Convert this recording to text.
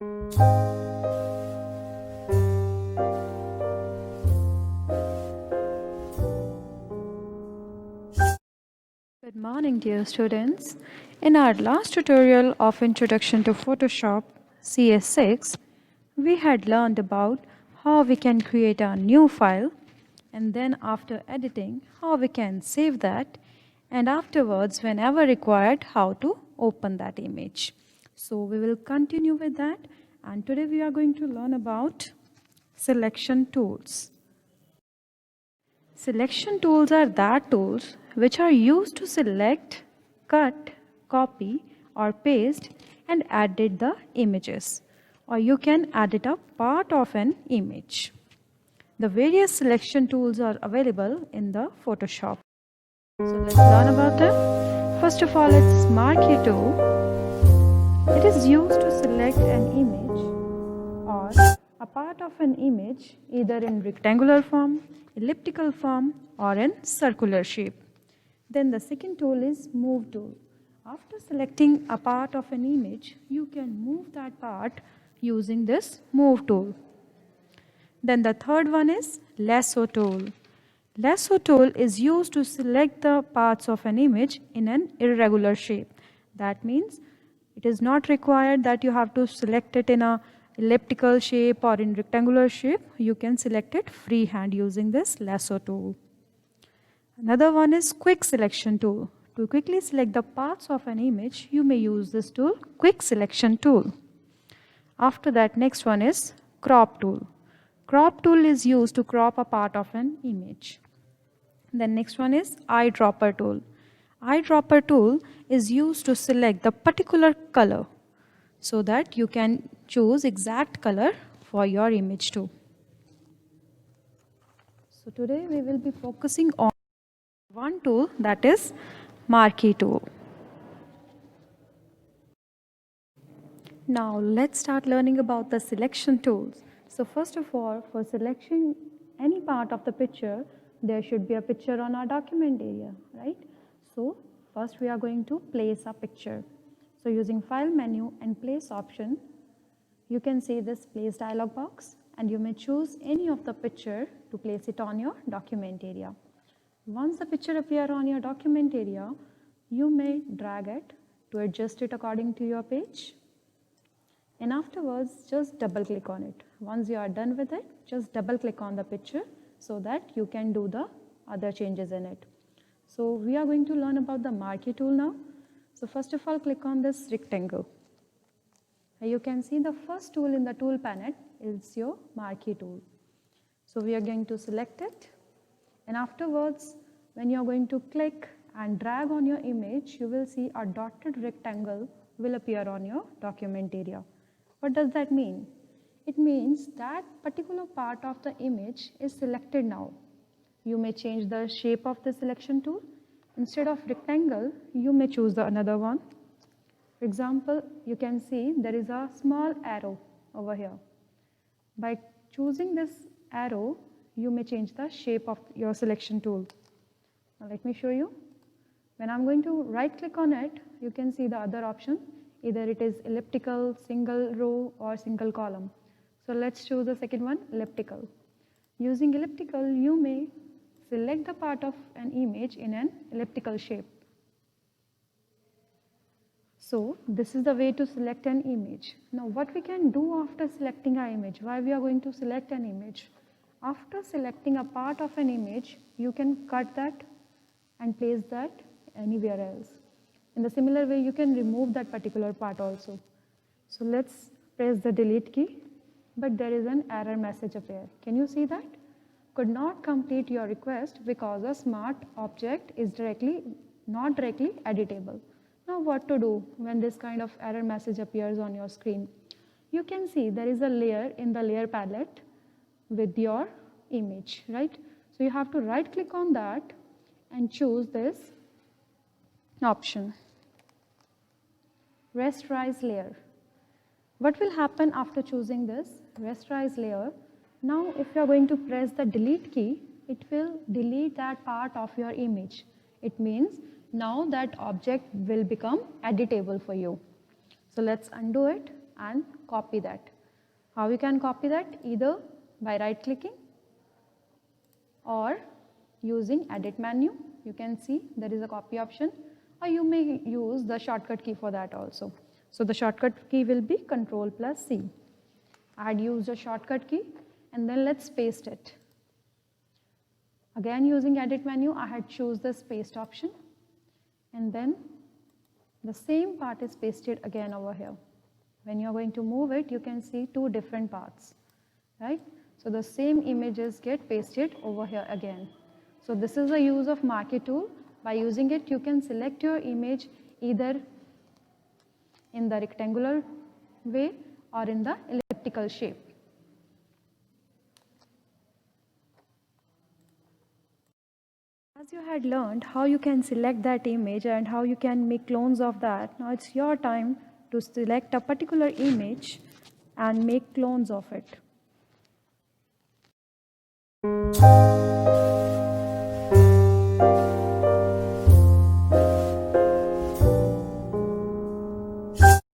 Good morning, dear students. In our last tutorial of Introduction to Photoshop CS6, we had learned about how we can create a new file, and then after editing, how we can save that, and afterwards, whenever required, how to open that image. So we will continue with that, and today we are going to learn about selection tools. Selection tools are that tools which are used to select, cut, copy or paste and edit the images, or you can edit a part of an image. The various selection tools are available in the Photoshop. So let's learn about them. First of all, it's Marquee tool. It is used to select an image or a part of an image either in rectangular form, elliptical form or in circular shape. Then the second tool is Move tool. After selecting a part of an image, you can move that part using this Move tool. Then the third one is Lasso tool. Lasso tool is used to select the parts of an image in an irregular shape. That means it is not required that you have to select it in a elliptical shape or in rectangular shape. You can select it freehand using this lasso tool. Another one is quick selection tool. To quickly select the parts of an image, you may use this tool, quick selection tool. After that, next one is crop tool. Crop tool is used to crop a part of an image. Then next one is eyedropper tool. Eyedropper tool is used to select the particular color so that you can choose exact color for your image too. So today we will be focusing on one tool, that is Marquee tool. Now let's start learning about the selection tools. So first of all, for selecting any part of the picture, there should be a picture on our document area, right? So first we are going to place a picture. So using File menu and Place option, you can see this Place dialog box and you may choose any of the picture to place it on your document area. Once the picture appears on your document area, you may drag it to adjust it according to your page. And afterwards, just double click on it. Once you are done with it, just double click on the picture so that you can do the other changes in it. So we are going to learn about the Marquee tool now. So first of all, click on this rectangle. You can see the first tool in the tool panel is your Marquee tool. So we are going to select it. And afterwards, when you are going to click and drag on your image, you will see a dotted rectangle will appear on your document area. What does that mean? It means that particular part of the image is selected now. You may change the shape of the selection tool. Instead of rectangle, you may choose another one. For example, you can see there is a small arrow over here. By choosing this arrow, you may change the shape of your selection tool. Now let me show you. When I'm going to right click on it, you can see the other option. Either it is elliptical, single row or single column. So let's choose the second one, elliptical. Using elliptical, you may select the part of an image in an elliptical shape. So this is the way to select an image. Now what we can do after selecting our image, why we are going to select an image? After selecting a part of an image, you can cut that and place that anywhere else. In the similar way, you can remove that particular part also. So let's press the delete key, but there is an error message appear. Can you see that? Could not complete your request because a smart object is not directly editable. Now what to do when this kind of error message appears on your screen? You can see there is a layer in the layer palette with your image, right? So you have to right click on that and choose this option, rasterize layer. What will happen after choosing this rasterize layer? Now if you are going to press the delete key, it will delete that part of your image. It means now that object will become editable for you. So let's undo it. and copy that. How you can copy that? Either by right clicking or using edit menu. You can see there is a copy option, or you may use the shortcut key for that also. So the shortcut key will be Ctrl+C. I had used a shortcut key, and then let's paste it. Again, using edit menu, I had choose the paste option, and then the same part is pasted again over here. When you are going to move it, you can see two different parts, right? So the same images get pasted over here again. So this is the use of marquee tool. By using it, you can select your image either in the rectangular way or in the elliptical shape. As you had learned how you can select that image and how you can make clones of that, now it's your time to select a particular image and make clones of it.